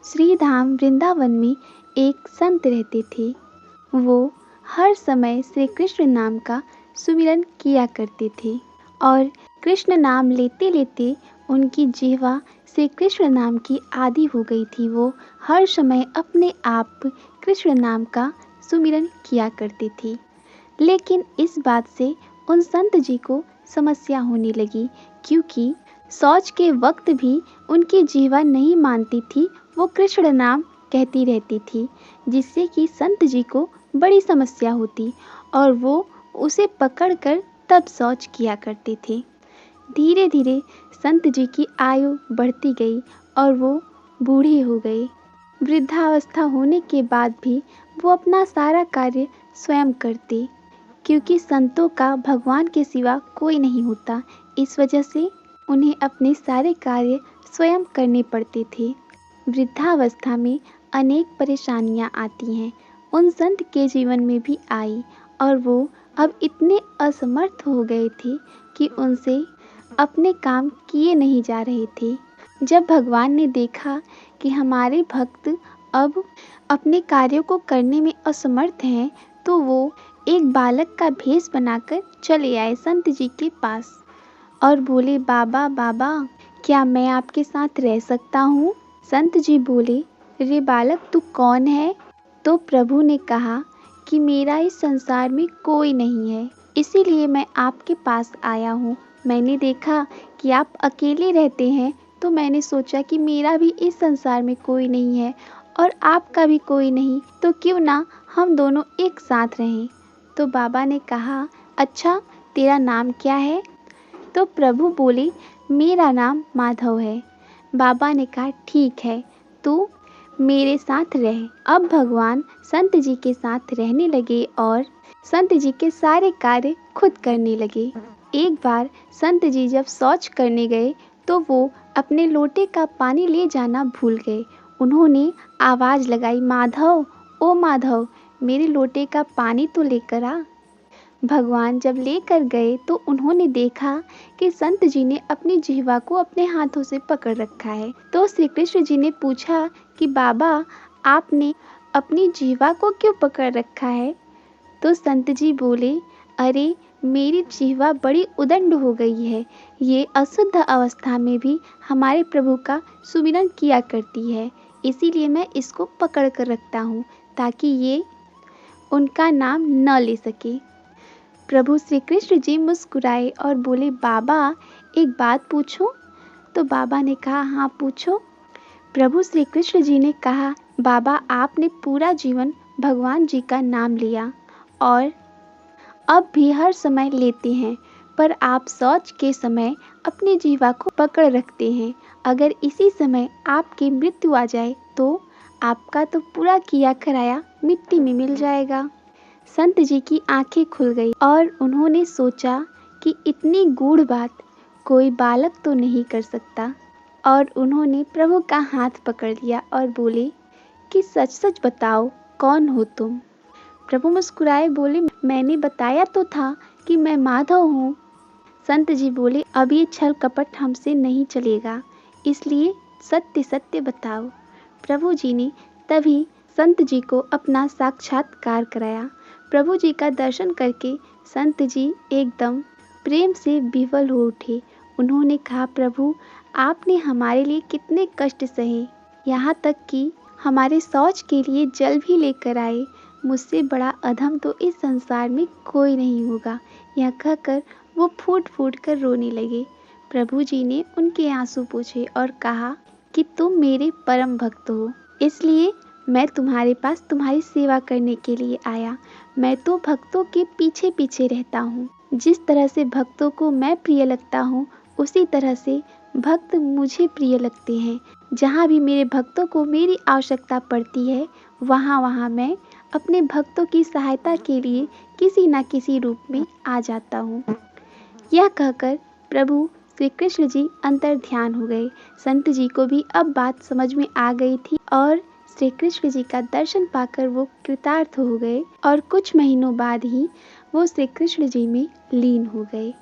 श्री धाम वृंदावन में एक संत रहते थे। वो हर समय श्री कृष्ण नाम का सुमिरन किया करते थे और कृष्ण नाम लेते लेते उनकी जिह्वा श्री कृष्ण नाम की आदी हो गई थी। वो हर समय अपने आप कृष्ण नाम का सुमिरन किया करते थे। लेकिन इस बात से उन संत जी को समस्या होने लगी, क्योंकि शौच के वक्त भी उनकी जिह्वा नहीं मानती थी, वो कृष्ण नाम कहती रहती थी, जिससे कि संत जी को बड़ी समस्या होती और वो उसे पकड़कर तब शौच किया करते थे। धीरे धीरे संत जी की आयु बढ़ती गई और वो बूढ़े हो गए। वृद्धावस्था होने के बाद भी वो अपना सारा कार्य स्वयं करते, क्योंकि संतों का भगवान के सिवा कोई नहीं होता। इस वजह से उन्हें अपने सारे कार्य स्वयं करने पड़ते थे। वृद्धावस्था में अनेक परेशानियां आती हैं, उन संत के जीवन में भी आई और वो अब इतने असमर्थ हो गए थे कि उनसे अपने काम किए नहीं जा रहे थे। जब भगवान ने देखा कि हमारे भक्त अब अपने कार्यों को करने में असमर्थ हैं, तो वो एक बालक का भेष बनाकर चले आए संत जी के पास और बोले, बाबा बाबा, क्या मैं आपके साथ रह सकता हूँ? संत जी बोले, रे बालक, तू कौन है? तो प्रभु ने कहा कि मेरा इस संसार में कोई नहीं है, इसीलिए मैं आपके पास आया हूँ। मैंने देखा कि आप अकेले रहते हैं, तो मैंने सोचा कि मेरा भी इस संसार में कोई नहीं है और आपका भी कोई नहीं, तो क्यों ना हम दोनों एक साथ रहें। तो बाबा ने कहा, अच्छा, तेरा नाम क्या है? तो प्रभु बोले, मेरा नाम माधव है। बाबा ने कहा, ठीक है, तू मेरे साथ रह। अब भगवान संत जी के साथ रहने लगे और संत जी के सारे कार्य खुद करने लगे। एक बार संत जी जब शौच करने गए तो वो अपने लोटे का पानी ले जाना भूल गए। उन्होंने आवाज़ लगाई, माधव, ओ माधव, मेरे लोटे का पानी तो लेकर आ। भगवान जब लेकर गए तो उन्होंने देखा कि संत जी ने अपनी जिह्वा को अपने हाथों से पकड़ रखा है। तो श्री कृष्ण जी ने पूछा कि बाबा, आपने अपनी जिह्वा को क्यों पकड़ रखा है? तो संत जी बोले, अरे, मेरी जिह्वा बड़ी उदंड हो गई है। ये अशुद्ध अवस्था में भी हमारे प्रभु का सुमिरन किया करती है, इसीलिए मैं इसको पकड़ कर रखता हूँ, ताकि ये उनका नाम न ले सके। प्रभु श्री कृष्ण जी मुस्कुराए और बोले, बाबा, एक बात पूछूं? तो बाबा ने कहा, हाँ, पूछो। प्रभु श्री कृष्ण जी ने कहा, बाबा, आपने पूरा जीवन भगवान जी का नाम लिया और अब भी हर समय लेते हैं, पर आप शौच के समय अपनी जिह्वा को पकड़ रखते हैं। अगर इसी समय आपकी मृत्यु आ जाए तो आपका तो पूरा किया कराया मिट्टी में मिल जाएगा। संत जी की आंखें खुल गई और उन्होंने सोचा कि इतनी गूढ़ बात कोई बालक तो नहीं कर सकता, और उन्होंने प्रभु का हाथ पकड़ लिया और बोले कि सच सच बताओ, कौन हो तुम? प्रभु मुस्कुराए, बोले, मैंने बताया तो था कि मैं माधव हूँ। संत जी बोले, अब ये छल कपट हमसे नहीं चलेगा, इसलिए सत्य सत्य बताओ। प्रभु जी ने तभी संत जी को अपना साक्षात्कार कराया। प्रभु जी का दर्शन करके संत जी एकदम प्रेम से विह्वल हो उठे। उन्होंने कहा, प्रभु, आपने हमारे लिए कितने कष्ट सहे, यहाँ तक कि हमारे शौच के लिए जल भी लेकर आए। मुझसे बड़ा अधम तो इस संसार में कोई नहीं होगा। यह कहकर वो फूट फूट कर रोने लगे। प्रभु जी ने उनके आंसू पोंछे और कहा कि तुम मेरे परम भक्त हो, इसलिए मैं तुम्हारे पास तुम्हारी सेवा करने के लिए आया। मैं तो भक्तों के पीछे पीछे रहता हूँ। जिस तरह से भक्तों को मैं प्रिय लगता हूँ, उसी तरह से भक्त मुझे प्रिय लगते हैं। जहाँ भी मेरे भक्तों को मेरी आवश्यकता पड़ती है, वहाँ वहाँ मैं अपने भक्तों की सहायता के लिए किसी न किसी रूप में आ जाता हूँ। यह कहकर प्रभु श्री कृष्ण जी अंतर ध्यान हो गए। संत जी को भी अब बात समझ में आ गई थी और श्री कृष्ण जी का दर्शन पाकर वो कृतार्थ हो गए और कुछ महीनों बाद ही वो श्री कृष्ण जी में लीन हो गए।